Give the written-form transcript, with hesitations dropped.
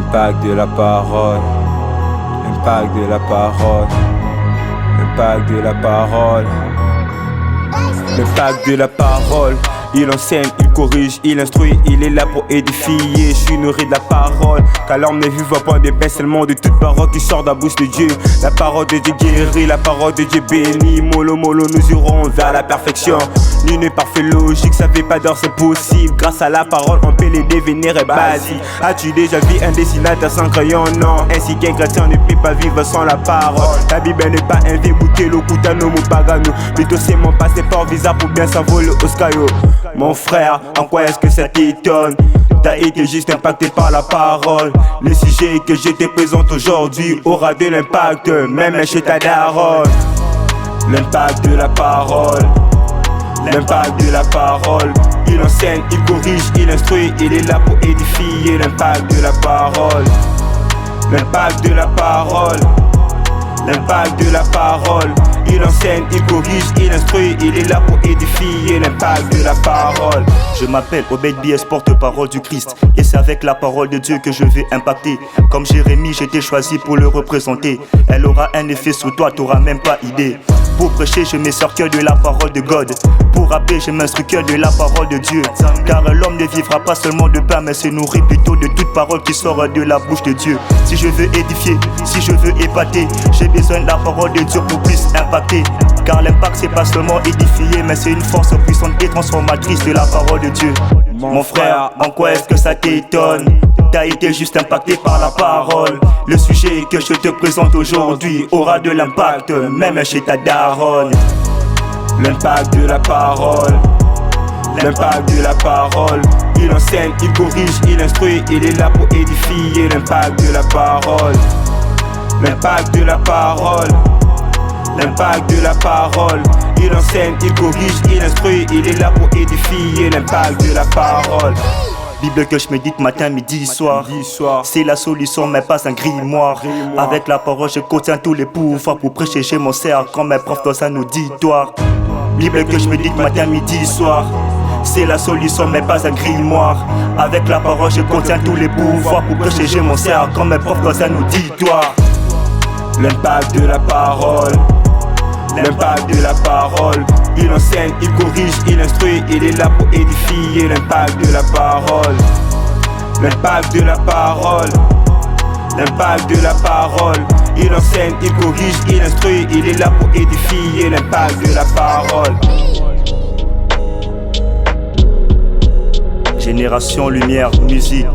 L'impact de la parole, l'impact de la parole, l'impact de la parole, l'impact de la parole. Il enseigne, il corrige, il instruit, il est là pour édifier. Je suis nourri de la parole, car l'homme n'est vu va point des bains seulement de toute parole qui sort de la bouche de Dieu. La parole de Dieu guérit, la parole de Dieu bénit. Mollo mollo, nous irons vers la perfection. Nul n'est parfait, logique, ça fait pas d'heure, c'est possible. Grâce à la parole, on peut les devenir et basique. As-tu déjà vu un dessinateur sans crayon? Non, ainsi qu'un chrétien ne peut pas vivre sans la parole. La Bible n'est pas un vieux le kutano mo pagano. Plutôt c'est mon passeport visa pour bien s'envoler au skyyo. Mon frère, en quoi est-ce que ça t'étonne? T'as été juste impacté par la parole. Le sujet que je te présente aujourd'hui aura de l'impact, même chez ta daronne. L'impact de la parole, l'impact de la parole. Il enseigne, il corrige, il instruit, il est là pour édifier. L'impact de la parole, l'impact de la parole, l'impact de la parole. Il enseigne, il corrige, il instruit, il est là pour édifier. L'impact de la parole. Je m'appelle Obed BS, porte-parole du Christ. Et c'est avec la parole de Dieu que je vais impacter. Comme Jérémie, j'ai été choisi pour le représenter. Elle aura un effet sur toi, t'auras même pas idée. Pour prêcher, je m'essors que de la parole de God. Pour rapper, je m'instruis que de la parole de Dieu. Car l'homme ne vivra pas seulement de pain, mais se nourrit plutôt de toute parole qui sort de la bouche de Dieu. Si je veux édifier, si je veux épater, j'ai besoin de la parole de Dieu pour plus impacter. Car l'impact c'est pas seulement édifier, mais c'est une force puissante et transformatrice de la parole de Dieu. Mon frère, en quoi est-ce que ça t'étonne? T'as été juste impacté par la parole. Le sujet que je te présente aujourd'hui aura de l'impact, même chez ta daronne. L'impact de la parole, l'impact de la parole. Il enseigne, il corrige, il instruit, il est là pour édifier. L'impact de la parole, l'impact de la parole, l'impact de la parole. Il enseigne, il corrige, il instruit, il est là pour édifier. L'impact de la parole. Bible que je médite matin, midi, soir. C'est la solution mais pas un grimoire. Avec la parole je contiens tous les pouvoirs. Pour prêcher chez mon cerf comme mes profs dans un auditoire. Bible que je médite matin, midi, soir. C'est la solution mais pas un grimoire. Avec la parole je contiens tous les pouvoirs. Pour prêcher chez mon cerf comme mes profs dans un auditoire. L'impact de la parole, l'impact de la parole. Il enseigne, il corrige, il instruit, il est là pour édifier. L'impact de la parole, l'impact de la parole, l'impact de la parole. Il enseigne, il corrige, il instruit, il est là pour édifier. L'impact de la parole. Génération Lumière Musique.